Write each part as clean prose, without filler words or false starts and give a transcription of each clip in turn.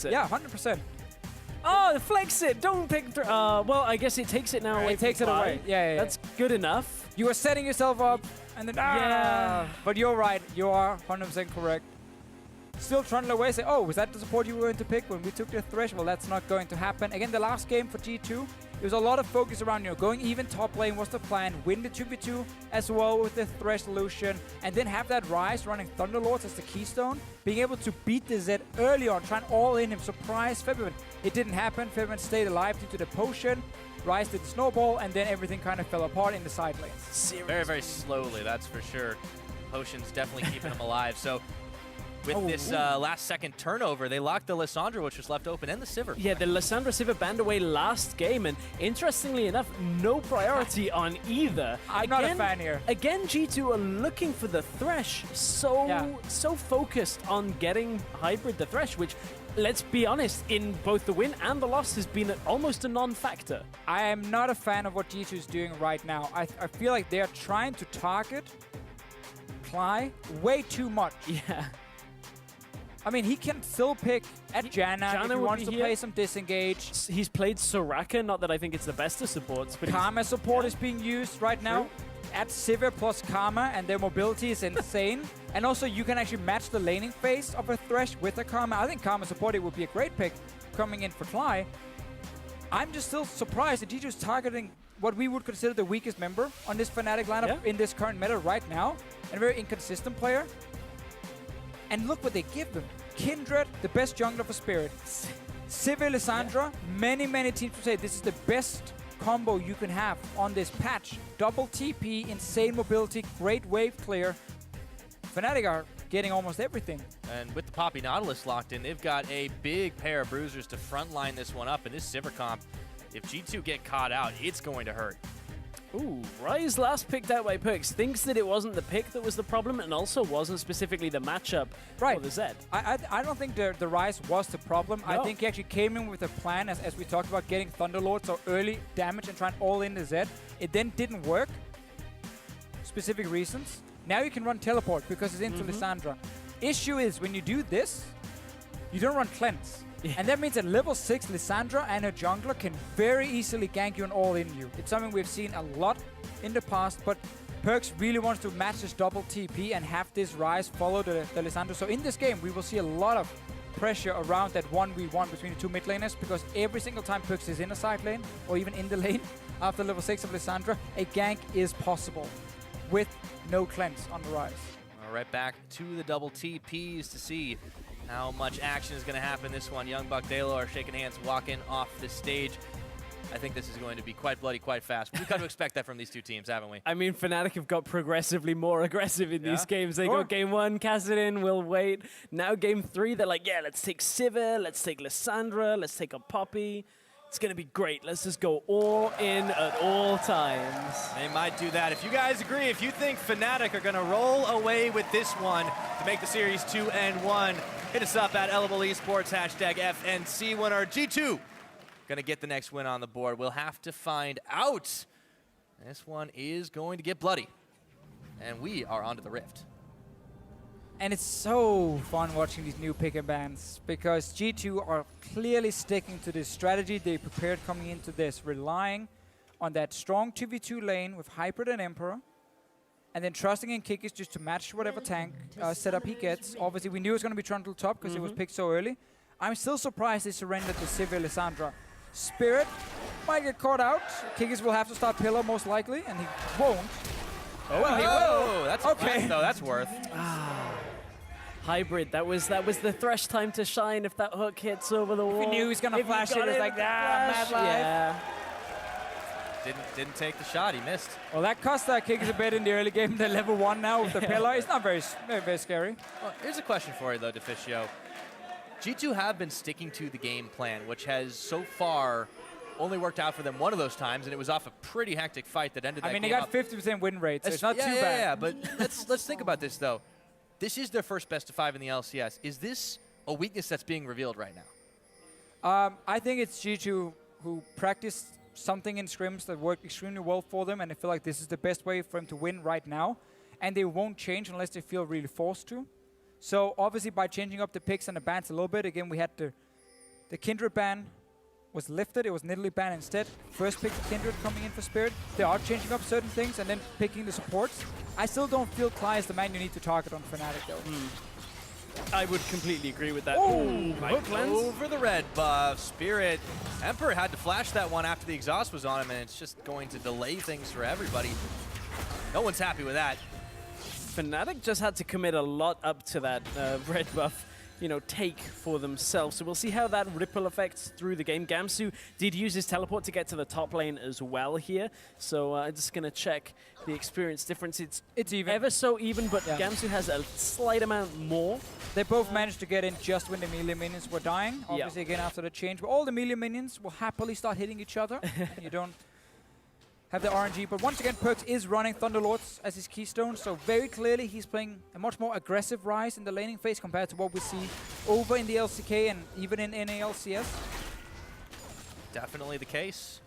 it. Yeah, 100%. Oh, flex it. Don't pick. Well, I guess it takes it now away. It takes it away. Yeah. That's good enough. You are setting yourself up, and then Yeah. But you're right. You are 100% correct. Still trundle away. Say, oh, was that the support you were going to pick when we took the Thresh? Well, that's not going to happen. Again, the last game for G2, there was a lot of focus around, going even top lane was the plan. Win the 2v2 as well with the Thresh solution, and then have that Rise running Thunderlords as the keystone. Being able to beat the Zed early on, trying all in him, surprise Febvin. It didn't happen. Febvin stayed alive due to the potion. Rise did the snowball, and then everything kind of fell apart in the side lanes. Very, very slowly, that's for sure. Potion's definitely keeping him alive. So with this last second turnover, they locked the Lissandra, which was left open, and the Sivir. Yeah, the Lissandra Sivir banned away last game, and interestingly enough, no priority on either. I'm not a fan here. Again, G2 are looking for the Thresh, so focused on getting Hybrid the Thresh, which, let's be honest, in both the win and the loss has been almost a non-factor. I am not a fan of what G2 is doing right now. I feel like they are trying to target Cly way too much. Yeah. I mean, he can still pick at Janna if he wants to play some disengage. He's played Soraka, not that I think it's the best of supports, but Karma support is being used right now. Add Sivir plus Karma, and their mobility is insane. And also, you can actually match the laning phase of a Thresh with a Karma. I think Karma support it would be a great pick coming in for Cly. I'm just still surprised that G2 is targeting what we would consider the weakest member on this Fnatic lineup in this current meta right now. And a very inconsistent player. And look what they give them. Kindred, the best jungler for Spirit. Sivir Lissandra, many teams would say this is the best combo you can have on this patch. Double TP, insane mobility, great wave clear. Fnatic are getting almost everything. And with the Poppy Nautilus locked in, they've got a big pair of bruisers to frontline this one up. And this Sivir comp, if G2 get caught out, it's going to hurt. Ooh, Rise last picked out by Perks thinks that it wasn't the pick that was the problem, and also wasn't specifically the matchup for the Zed. I don't think the Rise was the problem. No. I think he actually came in with a plan, as we talked about, getting Thunderlords or early damage and trying all in the Zed. It then didn't work. Specific reasons. Now you can run Teleport because it's into Lissandra. Issue is, when you do this, you don't run Cleanse. And that means that level 6 Lissandra and her jungler can very easily gank you and all in you. It's something we've seen a lot in the past, but Perks really wants to match this double TP and have this Rise follow the Lissandra. So in this game, we will see a lot of pressure around that 1v1 between the two mid laners, because every single time Perks is in a side lane, or even in the lane, after level 6 of Lissandra, a gank is possible with no cleanse on the Rise. All right, back to the double TPs to see how much action is going to happen this one. Young Buck Dalo are shaking hands, walking off the stage. I think this is going to be quite bloody, quite fast. We've come to expect that from these two teams, haven't we? I mean, Fnatic have got progressively more aggressive in these games. They go game 1, Kassadin, we'll wait. Now game 3, they're like, yeah, let's take Sivir, let's take Lissandra, let's take a Poppy. It's going to be great. Let's just go all in at all times. They might do that. If you guys agree, if you think Fnatic are going to roll away with this one to make the series 2-1, hit us up at Elable Esports, #FNC winner. G2 going to get the next win on the board. We'll have to find out. This one is going to get bloody. And we are onto the Rift. And it's so fun watching these new pick and bans, because G2 are clearly sticking to this strategy they prepared coming into this, relying on that strong 2v2 lane with Hybrid and Emperor, and then trusting in Kikis just to match whatever tank setup he gets. Obviously, we knew it was going to be Trundle top because it was picked so early. I'm still surprised they surrendered to Sivir Lissandra. Spirit might get caught out. Kikis will have to start Pillar most likely, and he won't. Oh, well, he will. That's okay. No, that's worth. Hybrid, that was the Thresh time to shine if that hook hits over the wall. If he knew he was going to flash it, it's like, mad life. Yeah. Didn't take the shot, he missed. Well, that cost that Kikis a bit in the early game. They're level 1 now with the Pillar. It's not very scary. Well, here's a question for you, though, Deficio. G2 have been sticking to the game plan, which has so far only worked out for them one of those times, and it was off a pretty hectic fight that ended that game. I mean, they got 50% win rate, so it's not too bad. Yeah, but let's think about this, though. This is their first best of 5 in the LCS. Is this a weakness that's being revealed right now? I think it's G2 who practiced something in scrims that worked extremely well for them, and they feel like this is the best way for them to win right now. And they won't change unless they feel really forced to. So obviously by changing up the picks and the bans a little bit, again, we had the The Kindred ban was lifted. It was Nidalee ban instead. First pick the Kindred coming in for Spirit. They are changing up certain things and then picking the supports. I still don't feel Cly is the man you need to target on Fnatic though. I would completely agree with that. Oh, over the red buff. Spirit. Emperor had to flash that one after the exhaust was on him, and it's just going to delay things for everybody. No one's happy with that. Fnatic just had to commit a lot up to that red buff, you know, take for themselves. So we'll see how that ripple affects through the game. Gamsu did use his teleport to get to the top lane as well here. So I'm just going to check the experience difference. It's even. Ever so even, but Gamsu has a slight amount more. They both managed to get in just when the melee minions were dying. Obviously, again, after the change. But all the melee minions will happily start hitting each other. And you don't have the RNG. But once again, Perkz is running Thunderlords as his keystone. So very clearly, he's playing a much more aggressive Ryze in the laning phase compared to what we see over in the LCK and even in LCS. Definitely the case.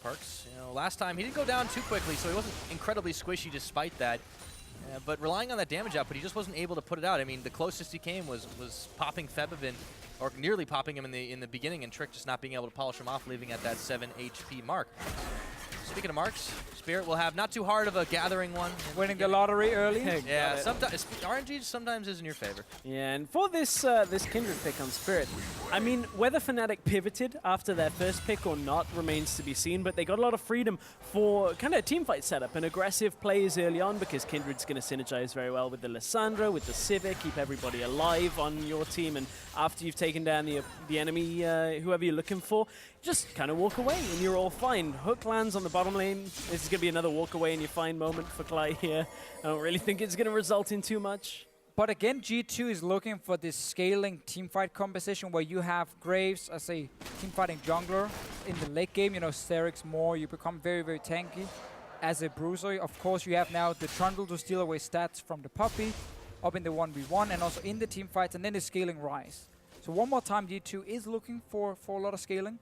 Perkz, you know, last time he didn't go down too quickly, so he wasn't incredibly squishy despite that. But relying on that damage output, he just wasn't able to put it out. I mean, the closest he came was popping Febivin, or nearly popping him in the beginning, and Trick just not being able to polish him off, leaving at that 7 HP mark. Speaking of marks, Spirit will have not too hard of a gathering one. Winning the lottery early. Yeah, sometimes RNG sometimes is in your favor. Yeah, and for this this Kindred pick on Spirit, I mean, whether Fnatic pivoted after their first pick or not remains to be seen, but they got a lot of freedom for kind of a teamfight setup and aggressive plays early on, because Kindred's going to synergize very well with the Lissandra, with the Civic, keep everybody alive on your team, and after you've taken down the enemy, whoever you're looking for, just kind of walk away and you're all fine. Hook lands on the bottom lane. This is going to be another walk away and you're fine moment for Cly here. I don't really think it's going to result in too much. But again, G2 is looking for this scaling teamfight composition where you have Graves as a teamfighting jungler in the late game. You know, Sterix more, you become very, very tanky. As a bruiser, of course, you have now the Trundle to steal away stats from the Puppey, up in the 1v1 and also in the teamfights, and then the scaling Ryze. So one more time, G2 is looking for a lot of scaling.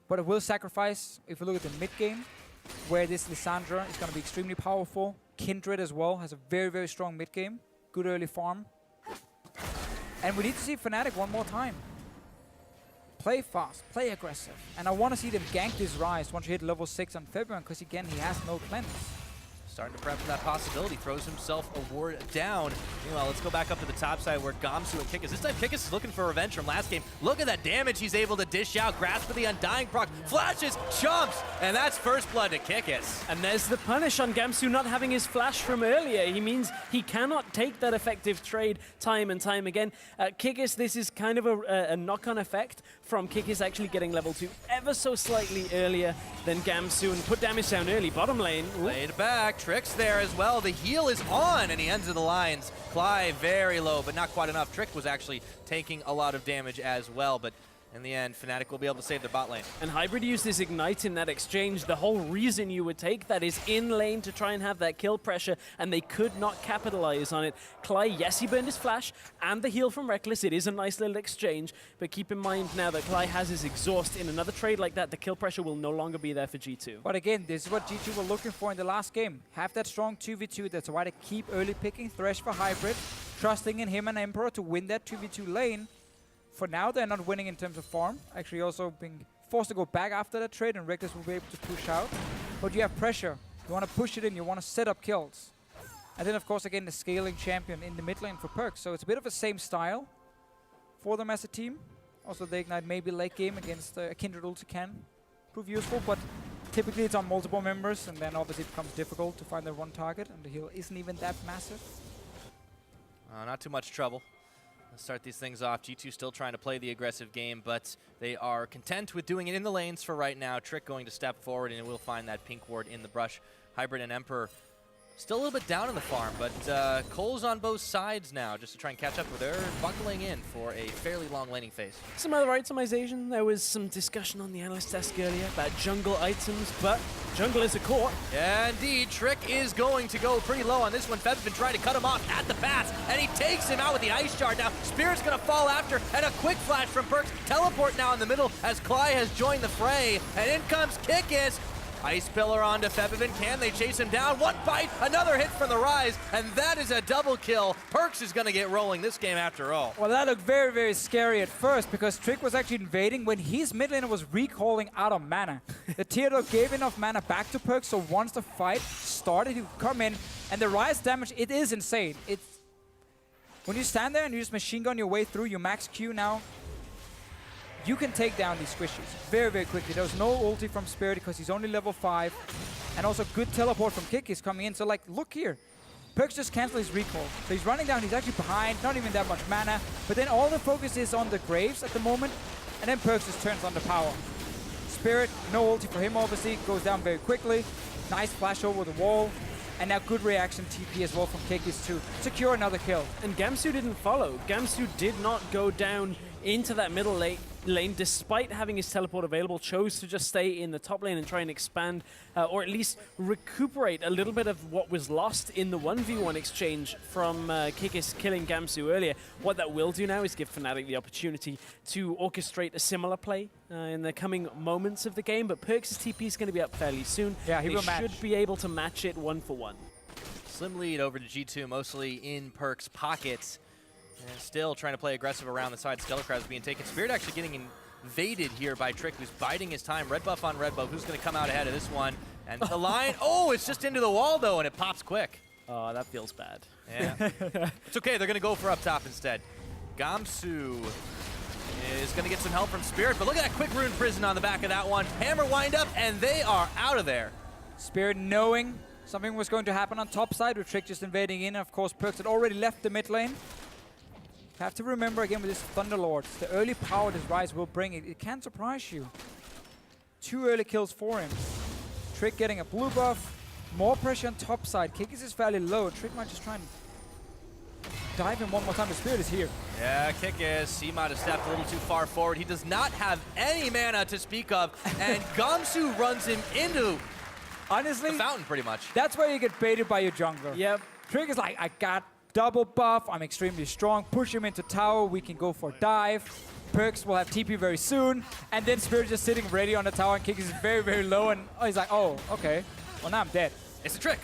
But it will sacrifice, if you look at the mid game, where this Lissandra is going to be extremely powerful. Kindred as well has a very, very strong mid game. Good early farm. And we need to see Fnatic one more time. Play fast, play aggressive. And I want to see them gank this Ryze once you hit level 6 on February, because again, he has no cleanse. Starting to prep for that possibility, throws himself a ward down. Meanwhile, let's go back up to the top side where Gamsu and Kikis. This time Kikis is looking for revenge from last game. Look at that damage he's able to dish out. Grasp of the Undying proc, flashes, jumps, and that's first blood to Kikis. And there's the punish on Gamsu not having his flash from earlier. He means he cannot take that effective trade time and time again. Kikis, this is kind of a knock-on effect from Kikis actually getting level 2 ever so slightly earlier than Gamsu and put damage down early. Bottom lane. Laid back. Trick's there as well. The heal is on, and he ends of the lines. Cly very low, but not quite enough. Trick was actually taking a lot of damage as well, but in the end, Fnatic will be able to save their bot lane. And Hybrid used his Ignite in that exchange. The whole reason you would take that is in lane to try and have that kill pressure, and they could not capitalize on it. Cly, yes, he burned his flash and the heal from Reckless. It is a nice little exchange, but keep in mind now that Cly has his exhaust. In another trade like that, the kill pressure will no longer be there for G2. But again, this is what G2 were looking for in the last game. Have that strong 2v2. That's why they keep early picking Thresh for Hybrid, trusting in him and Emperor to win that 2v2 lane. For now, they're not winning in terms of farm. Actually, also being forced to go back after that trade, and Reckless will be able to push out. But you have pressure. You want to push it in. You want to set up kills. And then, of course, again, the scaling champion in the mid lane for Perkz. So it's a bit of the same style for them as a team. Also, the Ignite maybe late game against a Kindred ulti can prove useful, but typically it's on multiple members, and then obviously it becomes difficult to find the one target, and the heal isn't even that massive. Not too much trouble. Let's start these things off. G2 still trying to play the aggressive game, but they are content with doing it in the lanes for right now. Trick going to step forward, and it will find that pink ward in the brush. Hybrid and Emperor still a little bit down in the farm, but Cole's on both sides now just to try and catch up with her, buckling in for a fairly long laning phase. Some other itemization. There was some discussion on the analyst desk earlier about jungle items, but jungle is a core. Yeah, indeed. Trick is going to go pretty low on this one. Feb's been trying to cut him off at the pass, and he takes him out with the Ice Shard now. Spirit's going to fall after, and a quick flash from Perkz. Teleport now in the middle as Cly has joined the fray, and in comes Kikis. Ice Pillar onto Febvin. Can they chase him down? One bite, another hit from the Rise, and that is a double kill. Perkz is going to get rolling this game after all. Well, that looked very, very scary at first because Trick was actually invading when his mid laner was recalling out of mana. The Teardog gave enough mana back to Perkz, so once the fight started, he would come in, and the Rise damage, it is insane. When you stand there and you just machine gun your way through, you max Q now, you can take down these squishies very, very quickly. There was no ulti from Spirit because he's only level 5. And also good teleport from Kick is coming in. So like, look here. Perkz just canceled his recall. So he's running down, he's actually behind, not even that much mana. But then all the focus is on the Graves at the moment. And then Perkz just turns on the power. Spirit, no ulti for him obviously, goes down very quickly. Nice flash over the wall. And now good reaction TP as well from Kikis to secure another kill. And Gamsu didn't follow. Gamsu did not go down into that middle lane despite having his teleport available, chose to just stay in the top lane and try and expand or at least recuperate a little bit of what was lost in the 1v1 exchange from Kikis killing Gamsu earlier. What that will do now is give Fnatic the opportunity to orchestrate a similar play in the coming moments of the game, but Perkz' TP is going to be up fairly soon. Yeah, he will match. Should be able to match it 1-for-1. Slim lead over to G2, mostly in Perkz' pockets. And still trying to play aggressive around the side. Skelecrab's being taken. Spirit actually getting invaded here by Trick, who's biding his time. Red buff on red buff. Who's going to come out ahead of this one? And the line, oh, it's just into the wall, though, and it pops quick. Oh, that feels bad. Yeah. It's okay. They're going to go for up top instead. Gamsu is going to get some help from Spirit, but look at that quick rune prison on the back of that one. Hammer wind up, and they are out of there. Spirit knowing something was going to happen on top side with Trick just invading in. Of course, Perkz had already left the mid lane. Have to remember again with this Thunderlords, the early power this Rise will bring, it can surprise you. 2 early kills for him. Trick getting a blue buff, more pressure on top side. Kikis is fairly low. Trick might just try and dive him one more time. The Spirit is here. Yeah, Kikis, he might have stepped a little too far forward. He does not have any mana to speak of, and Gamsu runs him into honestly, the fountain pretty much. That's where you get baited by your jungler. Yep. Trick is like, I got double buff, I'm extremely strong, push him into tower, we can go for dive. Perkz will have TP very soon, and then Spirit just sitting ready on the tower, and Kikis is very, very low, and he's like, oh, okay, well now I'm dead. It's a trick.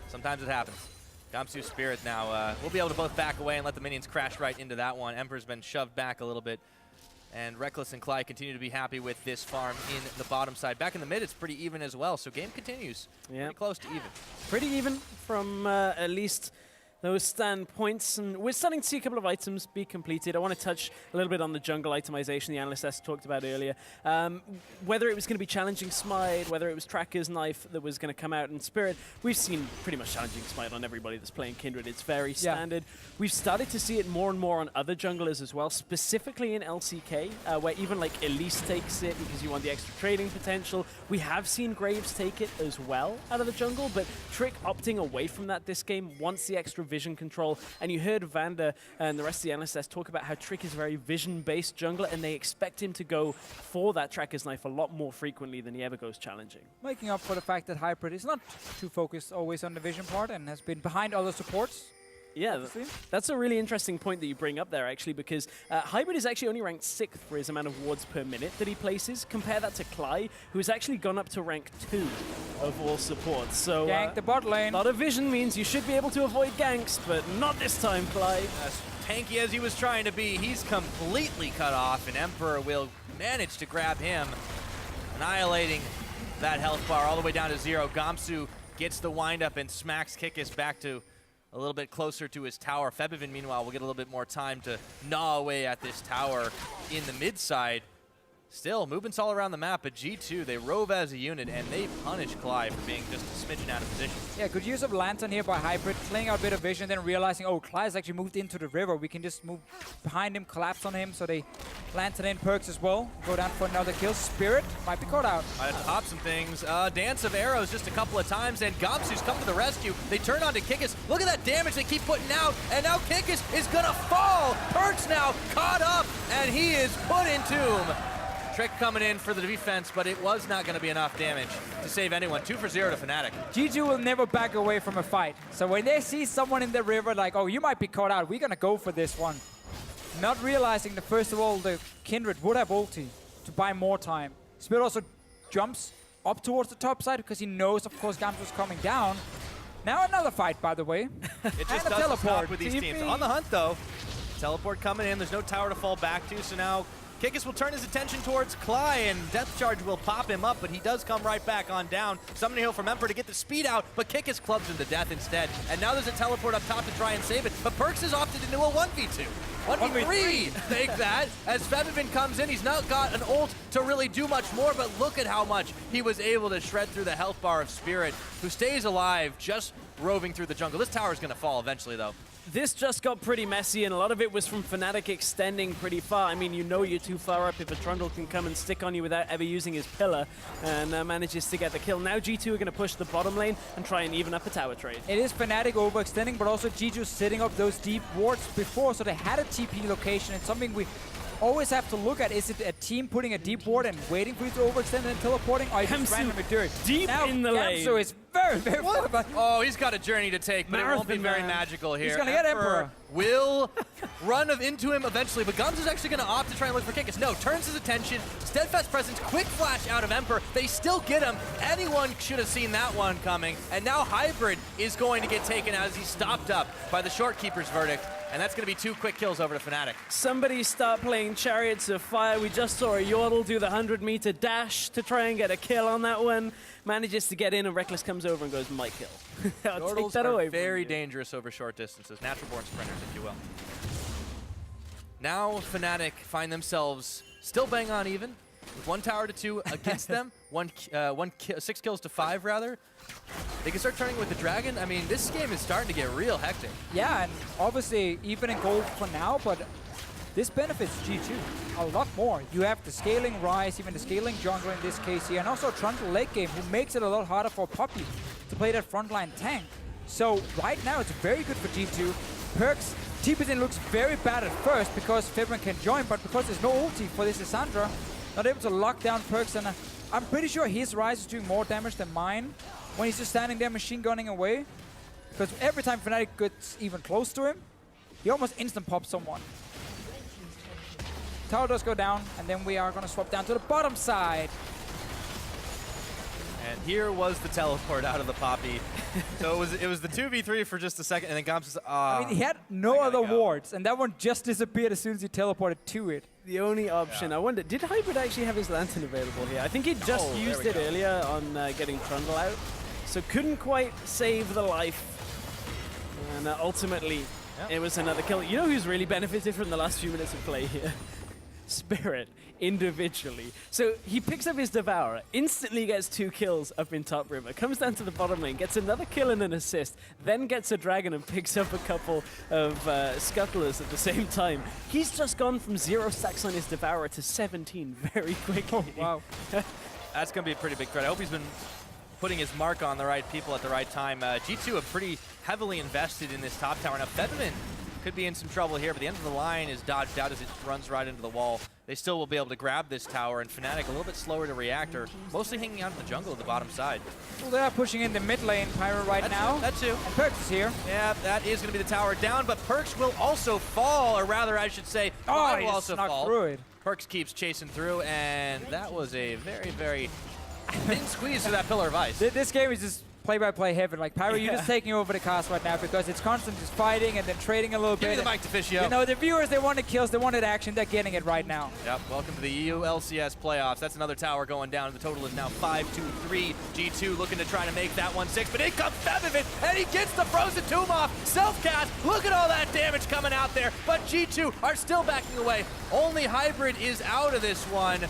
Sometimes it happens. Gamsu Spirit now will be able to both back away and let the minions crash right into that one. Emperor's been shoved back a little bit, and Reckless and Clyde continue to be happy with this farm in the bottom side. Back in the mid, it's pretty even as well, so game continues. Yeah. Pretty close to even. Pretty even from at least those standpoints, and we're starting to see a couple of items be completed. I want to touch a little bit on the jungle itemization the analyst S talked about earlier. Whether it was going to be challenging Smite, whether it was Tracker's Knife that was going to come out in Spirit, we've seen pretty much challenging Smite on everybody that's playing Kindred. It's very standard. We've started to see it more and more on other junglers as well, specifically in LCK, where even like Elise takes it because you want the extra trading potential. We have seen Graves take it as well out of the jungle, but Trick opting away from that this game, wants the extra vision control. And you heard Vander and the rest of the NSS talk about how Trick is a very vision-based jungler, and they expect him to go for that Tracker's Knife a lot more frequently than he ever goes challenging. Making up for the fact that Hybrid is not too focused always on the vision part and has been behind other supports. Yeah, that's a really interesting point that you bring up there, actually, because Hybrid is actually only ranked 6th for his amount of wards per minute that he places. Compare that to Cly, who has actually gone up to rank 2 of all supports. So gank the bot lane. A lot of vision means you should be able to avoid ganks, but not this time, Cly. As tanky as he was trying to be, he's completely cut off, and Emperor will manage to grab him, annihilating that health bar all the way down to 0. Gamsu gets the windup and smacks Kikis back to a little bit closer to his tower. Febvin, meanwhile, will get a little bit more time to gnaw away at this tower in the mid side. Still, movements all around the map, but G2, they rove as a unit, and they punish Clyde for being just a smidgen out of position. Yeah, good use of Lantern here by Hybrid, playing out a bit of vision, then realizing, oh, Clyde's actually moved into the river. We can just move behind him, collapse on him, so they Lantern in Perkz as well. Go down for another kill. Spirit might be caught out. Might have to pop some things. Dance of arrows just a couple of times, and Gamsu's come to the rescue. They turn onto Kikis. Look at that damage they keep putting out, and now Kikis is gonna fall. Perkz now caught up, and he is put in tomb. Trick coming in for the defense, but it was not going to be enough damage to save anyone. 2 for 0 to Fnatic. G2 will never back away from a fight. So when they see someone in the river like, oh, you might be caught out, we're going to go for this one. Not realizing that, first of all, the Kindred would have ulti to buy more time. Spirit also jumps up towards the top side because he knows, of course, Gams was coming down. Now another fight, by the way. It just doesn't stop with these teams. On the hunt, though. Teleport coming in. There's no tower to fall back to, so now Kikis will turn his attention towards Cly, and Death Charge will pop him up, but he does come right back on down. Summoning Heal from Emperor to get the speed out, but Kikis clubs him to death instead. And now there's a teleport up top to try and save it, but Perks has opted into a 1v2. 1v3, take that, as Fevivin comes in. He's not got an ult to really do much more, but look at how much he was able to shred through the health bar of Spirit, who stays alive just roving through the jungle. This tower is going to fall eventually, though. This just got pretty messy, and a lot of it was from Fnatic extending pretty far. I mean, you know you're too far up if a Trundle can come and stick on you without ever using his pillar, and manages to get the kill. Now G2 are going to push the bottom lane and try and even up a tower trade. It is Fnatic overextending, but also G2 setting up those deep wards before, so they had a TP location, and something we always have to look at. Is it a team putting a deep ward and waiting for you to overextend and then teleporting, or you just randomly do it? Deep now, in the lane. So it's very, very fun. Oh, he's got a journey to take, but it won't be very magical here. He's going to get Emperor. Will run into him eventually, but Gums is actually going to opt to try and look for Kikis. No, turns his attention. Steadfast Presence, quick flash out of Emperor. They still get him. Anyone should have seen that one coming. And now Hybrid is going to get taken out as he's stopped up by the Shortkeeper's verdict. And that's going to be 2 quick kills over to Fnatic. Somebody start playing Chariots of Fire. We just saw a Yordle do the 100-meter dash to try and get a kill on that one. Manages to get in, and Reckless comes over and goes, my kill. I'll take that away. Very dangerous over short distances. Natural-born sprinters, if you will. Now Fnatic find themselves still bang on even, with 1 tower to 2 against them. 6 kills to 5, rather. They can start turning with the Dragon. I mean, this game is starting to get real hectic. Yeah, and obviously even in gold for now, but this benefits G2 a lot more. You have the scaling Ryze, even the scaling jungler in this case here, and also Trundle late game, who makes it a lot harder for Poppy to play that frontline tank. So right now it's very good for G2. Perks, TP's looks very bad at first because Febren can join, but because there's no ulti for this Lissandra, not able to lock down Perks, and I'm pretty sure his Ryze is doing more damage than mine when he's just standing there machine gunning away. Because every time Fnatic gets even close to him, he almost instant pops someone. Tower does go down, and then we are going to swap down to the bottom side. And here was the teleport out of the Poppy. So it was the 2v3 for just a second, and then Gams says, I mean, he had no other wards, and that one just disappeared as soon as he teleported to it. The only option, I wonder, did Hybrid actually have his Lantern available here? I think he just used it earlier on getting Trundle out, so couldn't quite save the life. And ultimately, it was another kill. You know who's really benefited from the last few minutes of play here? Spirit, individually. So he picks up his Devourer, instantly gets 2 kills up in top river, comes down to the bottom lane, gets another kill and an assist, then gets a Dragon and picks up a couple of Scuttlers at the same time. He's just gone from 0 stacks on his Devourer to 17 very quickly. Oh, wow. That's going to be a pretty big threat. I hope he's been putting his mark on the right people at the right time. G2 are pretty heavily invested in this top tower. Now, Fevivin could be in some trouble here, but the end of the line is dodged out as it runs right into the wall. They still will be able to grab this tower, and Fnatic a little bit slower to react, or mostly hanging out in the jungle at the bottom side. Well, they are pushing in the mid lane, Pyro, now. That too. And Perks is here. Yeah, that is going to be the tower down, but Perks will also fall, or rather, I should say, he will also fall. Through it. Perks keeps chasing through, and that was a very, very thin squeeze to that Pillar of Ice. This game is just play-by-play heaven. Like, Pyro, you're just taking over the cast right now because it's constant just fighting and then trading a little bit. Give me the mic to Fishio. You know, the viewers, they wanted kills, they wanted action, they're getting it right now. Yep, welcome to the EU LCS playoffs. That's another tower going down. The total is now 5-2-3. G2 looking to try to make that 1-6, but in comes Fevivin, and he gets the Frozen Tomb off. Self-cast, look at all that damage coming out there, but G2 are still backing away. Only Hybrid is out of this one.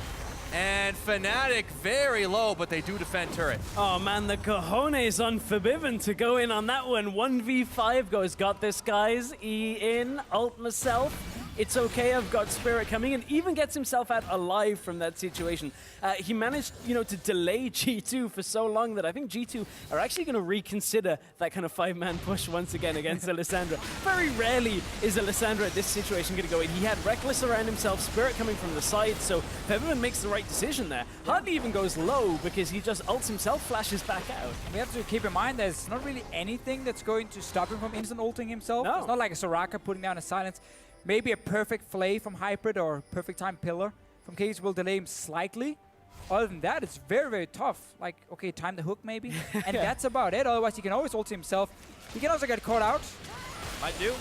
And Fnatic very low, but they do defend turret. Oh man, the cojones on Fevivin to go in on that one. 1v5 goes, got this guys. E in, ult myself. It's okay, I've got Spirit coming in. Even gets himself out alive from that situation. He managed, to delay G2 for so long that I think G2 are actually going to reconsider that kind of 5-man push once again against a Lissandra. Very rarely is a Lissandra at this situation going to go in. He had Reckless around himself, Spirit coming from the side, so Fevivin makes the right decision there. Hardly even goes low because he just ults himself, flashes back out. We have to keep in mind there's not really anything that's going to stop him from instant ulting himself. No. It's not like a Soraka putting down a silence. Maybe a perfect flay from Hybrid or perfect time pillar from Case will delay him slightly, Other than that, it's very, very tough. Like, okay, time the hook maybe. And that's about it. Otherwise, he can always ult himself. He can also get caught out. Might do.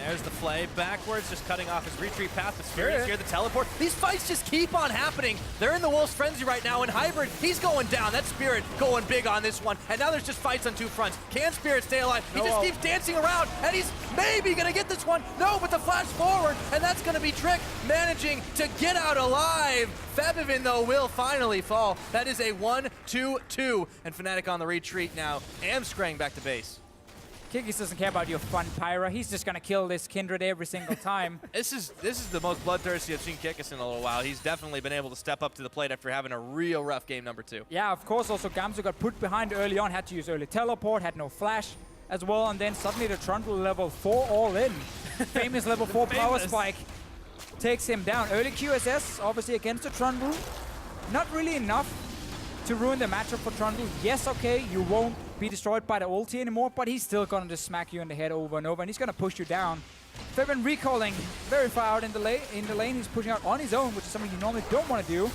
There's the flay backwards, just cutting off his retreat path. The Spirit is here, the teleport. These fights just keep on happening. They're in the Wolf's Frenzy right now, and Hybrid, he's going down. That Spirit going big on this one. And now there's just fights on two fronts. Can Spirit stay alive? He just keeps dancing around, and he's maybe going to get this one. No, but the flash forward, and that's going to be Trick managing to get out alive. Febivin, though, will finally fall. That is a 1-2-2, and Fnatic on the retreat now. Amskrang back to base. Kikis doesn't care about your fun Pyra. He's just gonna kill this Kindred every single time. This is the most bloodthirsty I've seen Kikis in a little while. He's definitely been able to step up to the plate after having a real rough game number 2. Yeah, of course. Also, Gamsu got put behind early on, had to use early teleport, had no flash as well, and then suddenly the Trundle level 4 all in. Famous level 4 power spike takes him down. Early QSS, obviously against the Trundle. Not really enough to ruin the matchup for Trundle. Yes, okay, you won't be destroyed by the ulti anymore, but he's still gonna just smack you in the head over and over, and he's gonna push you down. Febivin recalling very far out in the lane. He's pushing out on his own, which is something you normally don't want to do.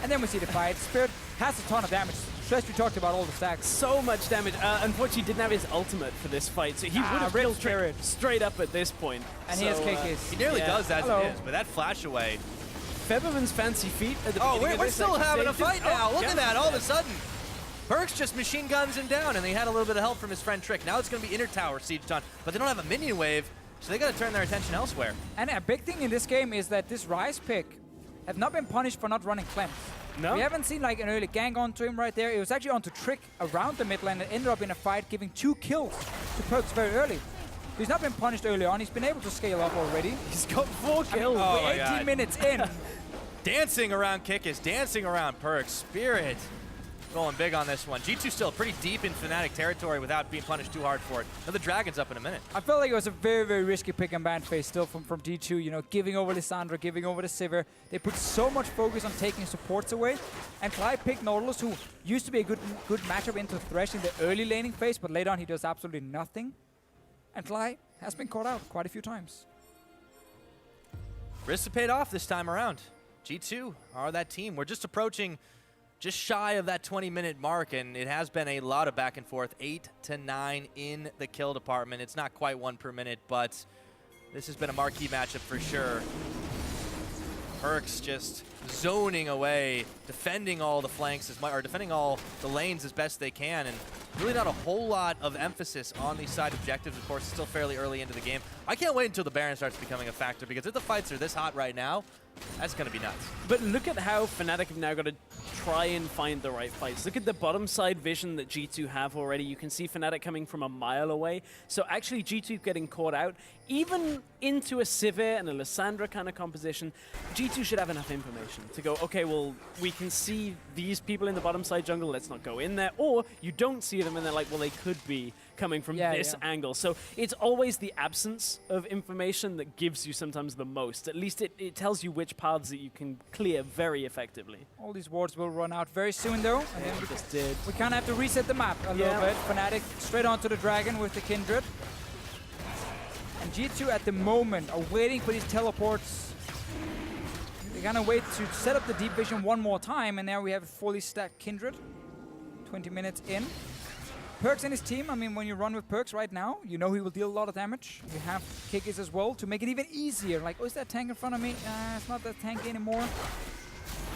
And then we see the fight. Spirit has a ton of damage. Stress, we talked about all the stacks. So much damage. Unfortunately, he didn't have his ultimate for this fight, so he would have killed Spirit straight up at this point. And he has KKs. He nearly does as it is, but that flash away. Febivin's fancy feet at the beginning of we're this still having a fight now. Look at that, all of a Yeah. sudden. Perks just machine guns him down, and they had a little bit of help from his friend Trick. Now it's going to be inner tower sieged on, but they don't have a minion wave, so they got to turn their attention elsewhere. And a big thing in this game is that this Ryze pick have not been punished for not running cleanse. No? We haven't seen like an early gank onto him right there. It was actually onto Trick around the mid lane and ended up in a fight giving 2 kills to Perks very early. He's not been punished early on. He's been able to scale up already. He's got 4 kills. We're 18 minutes in. Dancing around Kikis, dancing around Perks. Spirit going big on this one. G2 still pretty deep in Fnatic territory without being punished too hard for it. Now the Dragon's up in a minute. I felt like it was a very, very risky pick and ban phase still from G2, you know, giving over Lissandra, giving over the Sivir. They put so much focus on taking supports away. And Clyde picked Nautilus, who used to be a good matchup into Thresh in the early laning phase, but later on he does absolutely nothing. And Clyde has been caught out quite a few times. Risks have paid off this time around. G2 are that team. We're just approaching just shy of that 20-minute mark, and it has been a lot of back and forth. 8 to 9 in the kill department. It's not quite 1 per minute, but this has been a marquee matchup for sure. Perks just zoning away, defending all the flanks or defending all the lanes as best they can, and really not a whole lot of emphasis on these side objectives. Of course, it's still fairly early into the game. I can't wait until the Baron starts becoming a factor, because if the fights are this hot right now, that's going to be nuts. But look at how Fnatic have now got to try and find the right fights. Look at the bottom side vision that G2 have already. You can see Fnatic coming from a mile away. So actually G2 getting caught out, even into a Sivir and a Lissandra kind of composition, G2 should have enough information to go, okay, well, we can see these people in the bottom side jungle, let's not go in there. Or you don't see them and they're like, well, they could be coming from this angle. So it's always the absence of information that gives you sometimes the most. At least it tells you which paths that you can clear very effectively. All these wards will run out very soon though. And then we just did. We kind of have to reset the map a little bit. Fnatic straight onto the Dragon with the Kindred. And G2 at the moment are waiting for these teleports. They're gonna wait to set up the deep vision one more time, and now we have a fully stacked Kindred. 20 minutes in. Perks and his team, I mean, when you run with Perks right now, you know he will deal a lot of damage. You have Kikis as well to make it even easier. Like, oh, is that tank in front of me? It's not that tank anymore.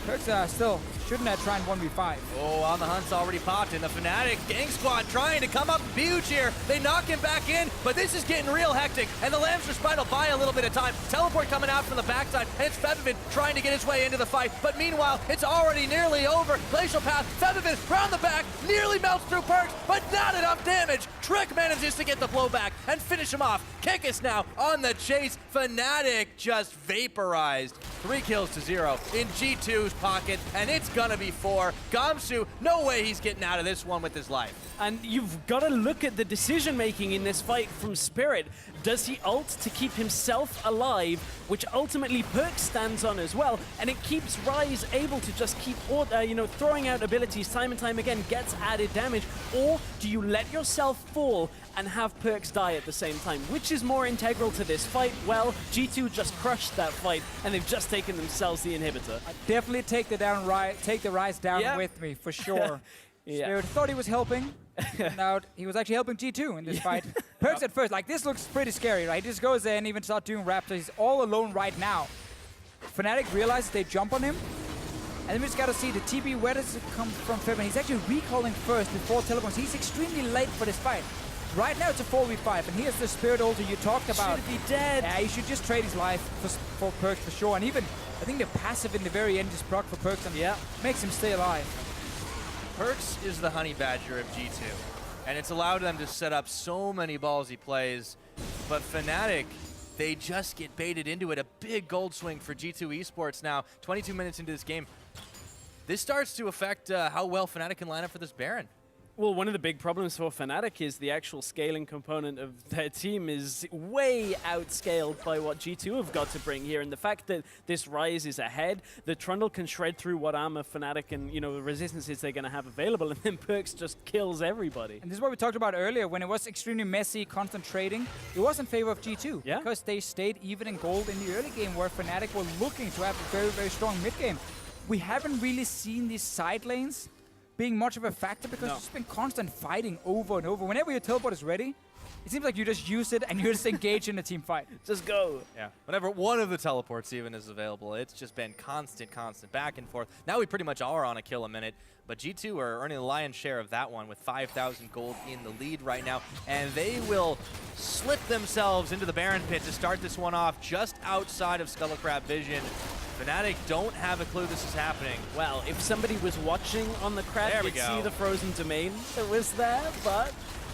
Perks still shouldn't have tried 1v5. Oh, on the hunt's already popped, and the Fnatic gang squad trying to come up huge here. They knock him back in, but this is getting real hectic, and the Lamb's Respite will buy a little bit of time. Teleport coming out from the backside, and it's Febivin trying to get his way into the fight, but meanwhile, it's already nearly over. Glacial Path, Febivin round the back, nearly melts through Perks, but not enough damage. Trick manages to get the blowback and finish him off. Kikis now on the chase. Fnatic just vaporized. 3 kills to 0 in G2's pocket, and it's gonna be 4. Gamsu, no way he's getting out of this one with his life. And you've got to look at the decision-making in this fight from Spirit. Does he ult to keep himself alive, which ultimately Perks stands on as well, and it keeps Ryze able to just keep throwing out abilities time and time again, gets added damage, or do you let yourself fall and have Perks die at the same time? Which is more integral to this fight? Well, G2 just crushed that fight, and they've just taken themselves the inhibitor. Definitely take the Rise down with me, for sure. Spirit thought he was helping. Now he was actually helping G2 in this fight. Perkz at first, like, this looks pretty scary, right? He just goes there and even starts doing Raptor. He's all alone right now. Fnatic realizes they jump on him. And then we just gotta see the TP, where does it come from Fib? And he's actually recalling first before teleports. He's extremely late for this fight. Right now it's a 4v5, and here's the Spirit ulti you talked about. Should be dead. Yeah, he should just trade his life for Perkz for sure. And even, I think the passive in the very end just proc for Perkz and makes him stay alive. Perkz is the honey badger of G2, and it's allowed them to set up so many ballsy plays, but Fnatic, they just get baited into it. A big gold swing for G2 Esports now, 22 minutes into this game. This starts to affect how well Fnatic can line up for this Baron. Well, one of the big problems for Fnatic is the actual scaling component of their team is way outscaled by what G2 have got to bring here. And the fact that this Rise is ahead, the Trundle can shred through what armor Fnatic and, you know, the resistances they're going to have available, and then Perkz just kills everybody. And this is what we talked about earlier, when it was extremely messy, constant trading. It was in favor of G2, because they stayed even in gold in the early game, where Fnatic were looking to have a very, very strong mid game. We haven't really seen these side lanes being much of a factor, because it's been constant fighting over and over. Whenever your teleport is ready, it seems like you just use it and you just engage in a team fight. Just go. Yeah. Whenever one of the teleports even is available, it's just been constant back and forth. Now we pretty much are on a kill a minute, but G2 are earning the lion's share of that one with 5,000 gold in the lead right now, and they will slip themselves into the Baron pit to start this one off just outside of Skullcrab vision. Fnatic don't have a clue this is happening. Well, if somebody was watching on the crab, you'd see the frozen domain that was there, but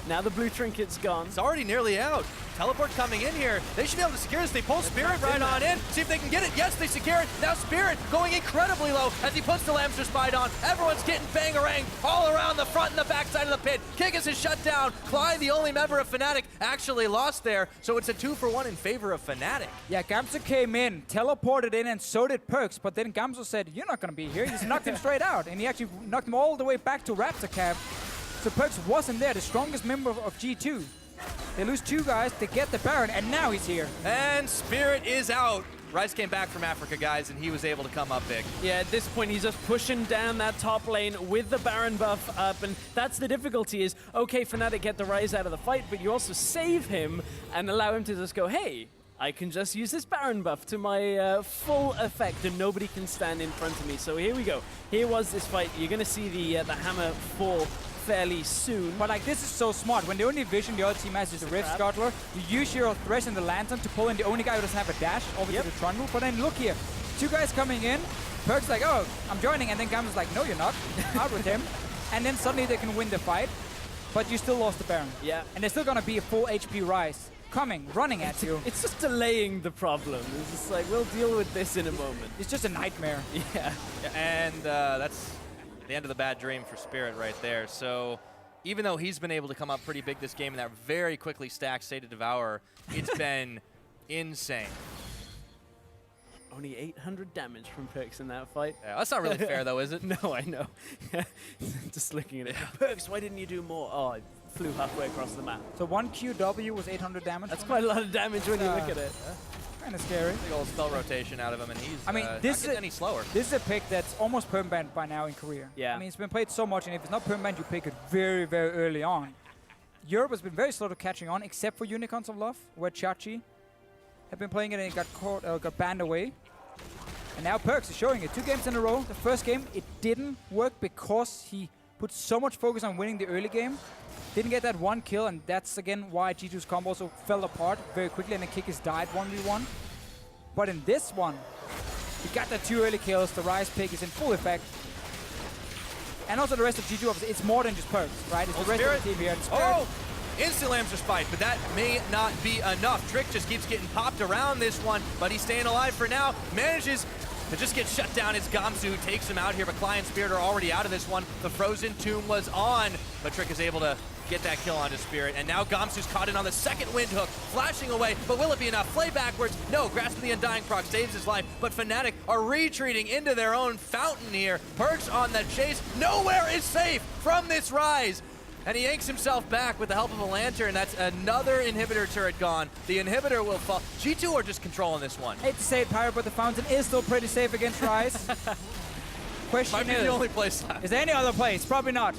now the blue trinket's gone. It's already nearly out. Teleport coming in here. They should be able to secure this. They pull Spirit right on in. See if they can get it. Yes, they secure it. Now Spirit going incredibly low as he puts the Lambster Spite on. Everyone's getting bangarang all around the front and the back side of the pit. Kikis is shut down. Clyde, the only member of Fnatic, actually lost there. So it's a 2-for-1 in favor of Fnatic. Yeah, Gamsu came in, teleported in, and so did Perkz. But then Gamsu said, "You're not going to be here." He just knocked him straight out. And he actually knocked him all the way back to Raptor Cab. So Perkz wasn't there, the strongest member of G2. They lose 2 guys, they get the Baron, and now he's here. And Spirit is out. Rice came back from Africa, guys, and he was able to come up big. Yeah, at this point, he's just pushing down that top lane with the Baron buff up, and that's the difficulty is, okay, Fnatic get the Rise out of the fight, but you also save him and allow him to just go, hey, I can just use this Baron buff to my full effect, and nobody can stand in front of me. So here we go. Here was this fight. You're going to see the hammer fall fairly soon. But like, this is so smart. When the only vision the other team has is the Rift Scuttler, you use your Thresh and the Lantern to pull in the only guy who doesn't have a dash over to the Trundle. But then look here, 2 guys coming in, Perkz like, oh, I'm joining, and then Gamsu's like, no, you're not. Out with him. And then suddenly they can win the fight, but you still lost the Baron. Yeah. And there's still gonna be a full HP Rise coming, running at you. It's just delaying the problem. It's just like, we'll deal with this in a moment. It's just a nightmare. Yeah. And that's the end of the bad dream for Spirit right there. So even though he's been able to come up pretty big this game in that very quickly stacked State of Devour, it's been insane. Only 800 damage from Perkz in that fight. Yeah, that's not really fair though, is it? No, I know. Just looking at it. Perkz, why didn't you do more? Oh, I flew halfway across the map. So 1 QW was 800 damage. That's quite a lot of damage when you look at it. Kind of scary. Big old spell rotation out of him, and he's this not is getting any slower. This is a pick that's almost permanent by now in Korea. Yeah. I mean, it's been played so much, and if it's not permanent, you pick it very, very early on. Europe has been very slow to catching on, except for Unicorns of Love, where Chachi have been playing it and it got banned away. And now Perkz is showing it. 2 games in a row. The first game, it didn't work because he put so much focus on winning the early game. Didn't get that 1 kill, and that's again why G2's combo also fell apart very quickly, and the Kikis died 1v1. But in this one, he got the 2 early kills. The Rise pick is in full effect. And also the rest of G2, obviously, it's more than just Perkz, right? It's the rest of the team here. Oh! Instant Lambster Spite, but that may not be enough. Trick just keeps getting popped around this one, but he's staying alive for now. Manages to just get shut down as Gamsu who takes him out here, but Cly and Spirit are already out of this one. The Frozen Tomb was on, but Trick is able to get that kill onto Spirit, and now Gamsu's caught in on the second Windhook, flashing away, but will it be enough? Play backwards, no, grasping the Undying proc saves his life, but Fnatic are retreating into their own fountain here. Perkz on the chase, nowhere is safe from this Rise. And he yanks himself back with the help of a lantern. That's another inhibitor turret gone. The inhibitor will fall. G2 are just controlling this one. Hate to say it, Pirate, but the Fountain is still pretty safe against Rise. Question Might be the only place left. is there any other place? Probably not.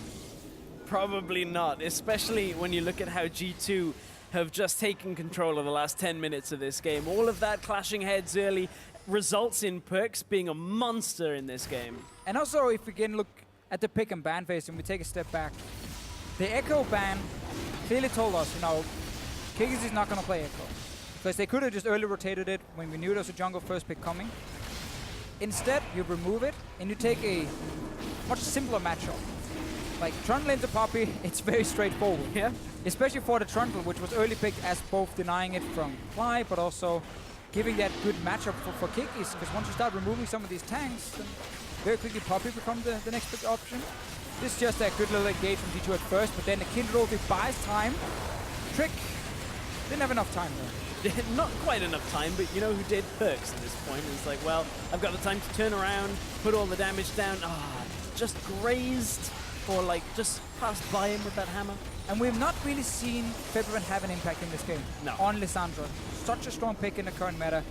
Probably not, especially when you look at how G2 have just taken control of the last 10 minutes of this game. All of that clashing heads early results in Perks being a monster in this game. And also, if we can look at the pick and ban phase and we take a step back, the Echo ban clearly told us, you know, Kigis is not going to play Echo. Because they could have just early rotated it when we knew there was a jungle first pick coming. Instead, you remove it and you take a much simpler matchup. Like Trundle into Poppy, it's very straightforward. Yeah. Especially for the Trundle, which was early picked as both denying it from Fly, but also giving that good matchup for Kikis. Because once you start removing some of these tanks, then very quickly Poppy becomes the next big option. This is just a good little engage from G2 at first, but then the Kindred ulti buys time. Trick didn't have enough time though. Not quite enough time, but you know who did? Perks at this point. It's like, well, I've got the time to turn around, put all the damage down. Just grazed, or like just passed by him with that hammer. And we've not really seen Febiven have an impact in this game. No. On Lissandra. Such a strong pick in the current meta.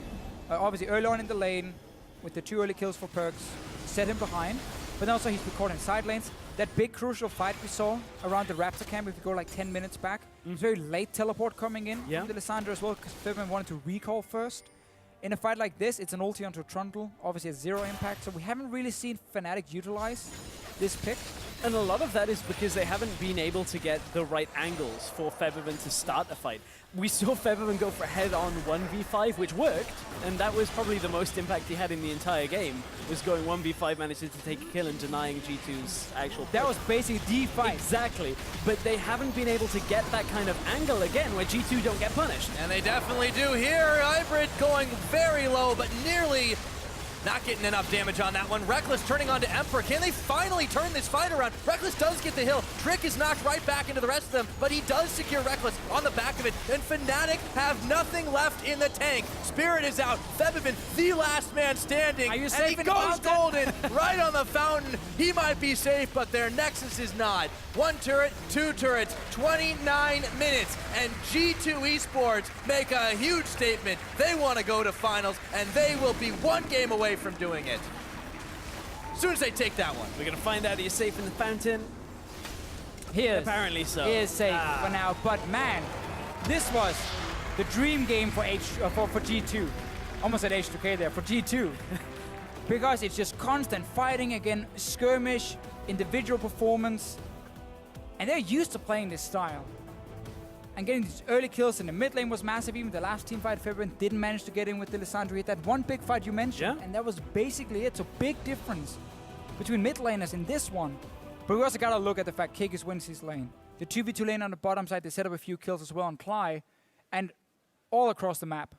Obviously early on in the lane, with the 2 early kills for Perks, set him behind. But also he's been caught in side lanes. That big crucial fight we saw around the Raptor camp, if you go like 10 minutes back, it was very late teleport coming in from the Lissandra as well, because Febiven wanted to recall first. In a fight like this, it's an ulti onto Trundle, obviously a 0 impact, so we haven't really seen Fnatic utilize this pick. And a lot of that is because they haven't been able to get the right angles for Febiven to start a fight. We saw Febiven go for head-on 1v5, which worked, and that was probably the most impact he had in the entire game, was going 1v5, managing to take a kill and denying G2's actual That push. was basically the fight. Exactly, but they haven't been able to get that kind of angle again, where G2 don't get punished. And they definitely do here. Hybrid going very low, but nearly not getting enough damage on that one. Reckless turning on to Emperor. Can they finally turn this fight around? Reckless does get the hill. Trick is knocked right back into the rest of them, but he does secure Reckless on the back of it. And Fnatic have nothing left in the tank. Spirit is out. Febiven, the last man standing. Are you and safe he in the goes fountain? golden right on the fountain. He might be safe, but their Nexus is not. 1 turret, 2 turrets, 29 minutes, and G2 Esports make a huge statement. They want to go to finals, and they will be 1 game away from doing it. As soon as they take that one. We're going to find out he's safe in the fountain. He is. Apparently so. He is safe for now, but man, this was the dream game for G2. Almost at H2K there, for G2. Because it's just constant fighting again, skirmish, individual performance, and they're used to playing this style. And getting these early kills in the mid lane was massive. Even the last team fight, Febiven didn't manage to get in with the Lissandra. He had that one big fight you mentioned, and that was basically it. So big difference between mid laners in this one. But we also gotta look at the fact Kikis wins his lane. The 2v2 lane on the bottom side, they set up a few kills as well on Cly, and all across the map.